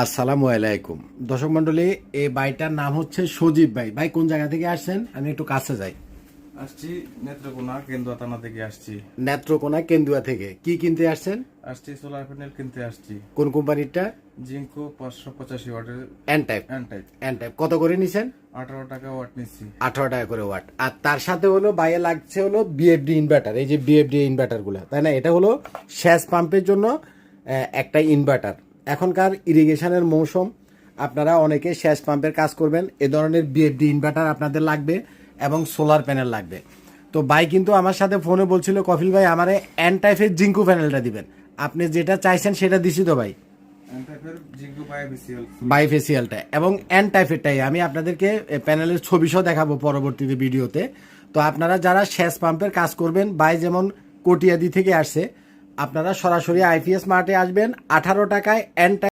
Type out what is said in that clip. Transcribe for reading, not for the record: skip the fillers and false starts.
আসসালামু আলাইকুম দর্শক মন্ডলী, এই ভাইটার নাম হচ্ছে সজীব ভাই। ভাই কোন জায়গা থেকে আসছেন? আমি একটু কাছে যাই। আসছি নেত্রকোনা কেন্দুয়া থানা থেকে আসছি। নেত্রকোনা কেন্দুয়া থেকে কি কিনতে আসছেন? আসছি সোলার প্যানেল কিনতে আসছি। কোন কোম্পানিটা? জিঙ্কো 585 ওয়াটের N type. N type. N type কত করে নিছেন? 18 টাকা ওয়াট নিচ্ছি। 18 টাকা করে ওয়াট। আর তার সাথে হলো বাইরে লাগছে হলো বিএফডি ইনভার্টার। এই যে বিএফডি ইনভার্টারগুলো, তাই না? এটা হলো সেচ পাম্পের জন্য একটা ইনভার্টার। এখনকার ইরিগেশনের মৌসুম, আপনারা অনেকে সেচ পাম্পের কাজ করবেন, এ ধরনের বিএফডি ইনভার্টার আপনাদের লাগবে এবং সোলার প্যানেল লাগবে। তো ভাই কিন্তু আমার সাথে ফোনে বলছিল, কফিল ভাই আমারে এন টাইপের জিঙ্কু প্যানেলটা দিবেন। আপনি যেটা চাইছেন সেটা দিছি তো ভাই? এন টাইপের জিঙ্কো বায়োফিসিয়াল। বাইফেসিয়ালটা এবং এন টাইপেরটাই আমি আপনাদেরকে প্যানেলের ছবিসহ দেখাবো পরবর্তীতে ভিডিওতে। তো আপনারা যারা সেচ পাম্পের কাজ করবেন, বাই যেমন কটিয়াদি থেকে আসছে, আপনারা সরাসরি আইপিএস মার্টে আসবেন। 18 টাকায় এন